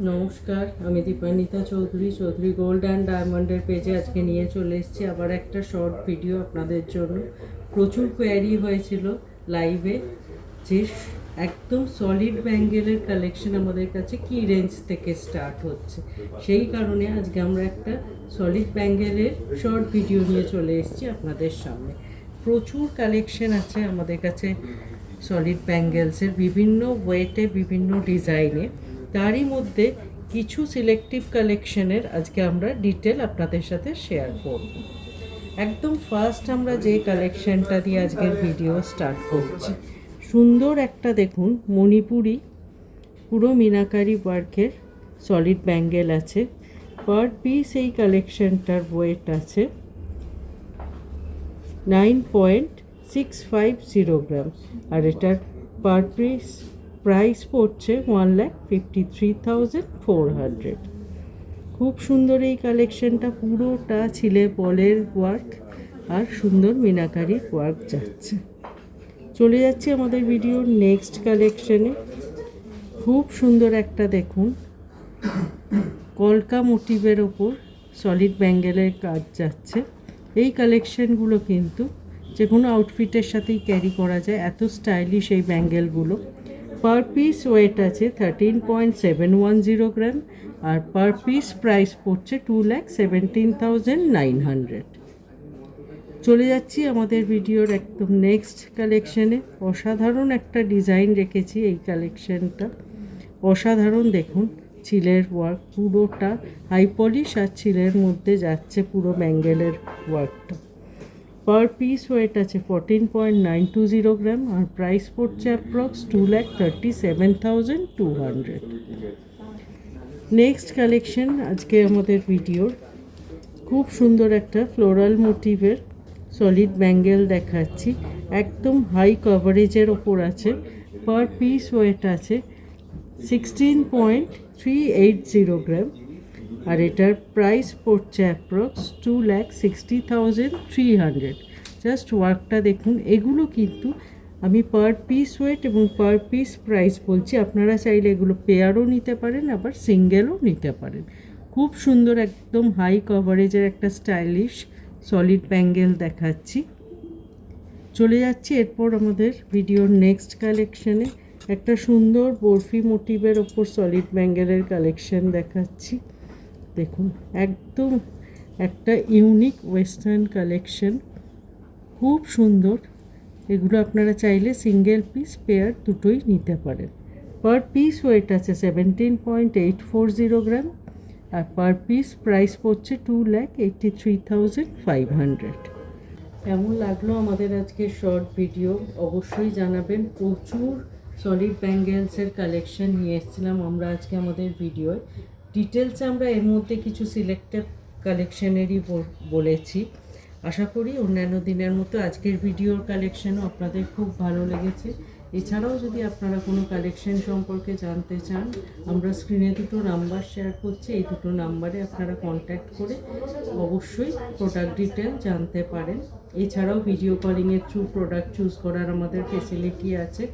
নমস্কার, আমি Dipanwita Chowdhury gold and ডায়মন্ডের পেজে আজকে নিয়ে চলে এসেছি আবার একটা শর্ট ভিডিও আপনাদের জন্য। প্রচুর কোয়ারি হয়েছিল লাইভে যে একদম সলিড ব্যাঙ্গেলের কালেকশন আমাদের কাছে কী রেঞ্জ থেকে স্টার্ট হচ্ছে, সেই কারণে আজকে আমরা একটা সলিড ব্যাঙ্গেলের শর্ট ভিডিও নিয়ে চলে এসেছি আপনাদের সামনে। প্রচুর কালেকশন আছে আমাদের কাছে সলিড ব্যাঙ্গেলসের, বিভিন্ন ওয়েটে, বিভিন্ন ডিজাইনে। তারই মধ্যে কিছু সিলেক্টিভ কালেকশনের আজকে আমরা ডিটেল আপনাদের সাথে শেয়ার করব। একদম ফার্স্ট আমরা যে কালেকশনটা দিয়ে আজকের ভিডিও স্টার্ট করছি, সুন্দর একটা দেখুন মণিপুরি পুরো মিনাকারি ওয়ার্কের সলিড ব্যাঙ্গেল আছে। পার পিস এই কালেকশনটার ওয়েট আছে 9.650 গ্রাম, আর এটার পার পিস প্রাইস পড়ছে 1,53,400। খুব সুন্দর এই কালেকশনটা, পুরোটা ছিলে বলের ওয়ার্ক আর সুন্দর মিনাকারির ওয়ার্ক যাচ্ছে। চলে যাচ্ছি আমাদের ভিডিওর নেক্সট কালেকশনে। খুব সুন্দর একটা দেখুন কলকা মোটিভের ওপর সলিড ব্যাঙ্গেলের কাজ যাচ্ছে। এই কালেকশনগুলো কিন্তু যে কোনো আউটফিটের সাথেই ক্যারি করা যায়, এত স্টাইলিশ এই ব্যাঙ্গেলগুলো। পার পিস ওয়েট আছে 13.710 গ্রাম, আর পার পিস প্রাইস পড়ছে 2,17,900। চলে যাচ্ছি আমাদের ভিডিওর একদম নেক্সট কালেকশনে। অসাধারণ একটা ডিজাইন রেখেছি এই কালেকশনটা, অসাধারণ দেখুন ছিলের ওয়ার্ক, পুরোটা হাই পলিশ আর ছিলের মধ্যে যাচ্ছে পুরো ব্যাঙ্গেলের ওয়ার্কটা। পার পিস ওয়েট আছে 14.920 গ্রাম, আর প্রাইস পড়ছে অ্যাপ্রক্স 2,37,200। নেক্সট কালেকশন আজকে আমাদের ভিডিওর, খুব সুন্দর একটা ফ্লোরাল মোটিভের সলিড ব্যাঙ্গেল দেখাচ্ছি, একদম হাই কভারেজের ওপর আছে। পার পিস ওয়েট আছে 16.380 গ্রাম, আর এটার প্রাইস পড়ছে অ্যাপ্রক্স 2,60,300। জাস্ট ওয়ার্কটা দেখুন। এগুলো কিন্তু আমি পার পিস ওয়েট এবং পার পিস প্রাইস বলছি, আপনারা চাইলে এগুলো পেয়ারও নিতে পারেন, আবার সিঙ্গেলও নিতে পারেন। খুব সুন্দর একদম হাই কভারেজের একটা স্টাইলিশ সলিড ব্যাঙ্গেল দেখাচ্ছি। চলে যাচ্ছি এরপর আমাদের ভিডিওর নেক্সট কালেকশনে। একটা সুন্দর বরফি মোটিভের ওপর সলিড ব্যাঙ্গেলের কালেকশন দেখাচ্ছি। দেখুন একদম একটা ইউনিক ওয়েস্টার্ন কালেকশন, খুব সুন্দর। এগুলো আপনারা চাইলে সিঙ্গেল পিস পেয়ার দুটোই নিতে পারেন। পার পিস ওয়েট আছে 17.840 গ্রাম, আর পার পিস প্রাইস পড়ছে 2,83,500। কেমন লাগলো আমাদের আজকের শর্ট ভিডিও অবশ্যই জানাবেন। প্রচুর সলিড ব্যাঙ্গেলসের কালেকশন নিয়ে এসেছিলাম আমরা আজকে আমাদের ভিডিওয়। ডিটেলসে আমরা এর মধ্যে কিছু সিলেক্টেড কালেকশনেরই বলেছি। আশা করি অন্যান্য দিনের মতো আজকের ভিডিওর কালেকশনও আপনাদের খুব ভালো লেগেছে। এছাড়াও যদি আপনারা কোনো কালেকশন সম্পর্কে জানতে চান, আমরা স্ক্রিনে দুটো নাম্বার শেয়ার করছি, এই দুটো নাম্বারে আপনারা কন্ট্যাক্ট করে অবশ্যই প্রোডাক্ট ডিটেল জানতে পারেন। এছাড়াও ভিডিও কলিংয়ের থ্রু প্রোডাক্ট চুজ করার আমাদের ফেসিলিটি আছে।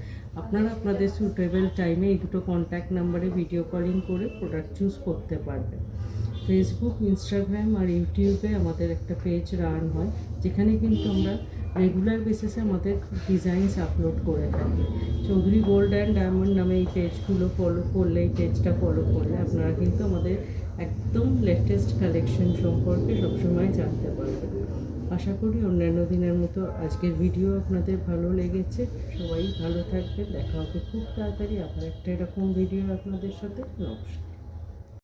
আপনারা আপনাদের সুটেবল টাইমে এই দুটো কন্ট্যাক্ট নাম্বারে ভিডিও কলিং করে প্রোডাক্ট চুজ করতে পারবেন। ফেসবুক, ইনস্টাগ্রাম আর ইউটিউবে আমাদের একটা পেজ রান হয়, যেখানে কিন্তু আমরা রেগুলার বেসিসে আমাদের ডিজাইনস আপলোড করে থাকি। চৌধুরী গোল্ড অ্যান্ড ডায়মন্ড নামে এই পেজগুলো ফলো করলে, এই পেজটা ফলো করলে আপনারা কিন্তু আমাদের একদম লেটেস্ট কালেকশন সম্পর্কে সবসময় জানতে পারবেন। আশা করি অন্যান্য দিনের মতো আজকের ভিডিও আপনাদের ভালো লেগেছে। সবাই ভালো থাকবেন, দেখা হবে খুব তাড়াতাড়ি আবার একটা এরকম ভিডিও আপনাদের সাথে। নমস্কার।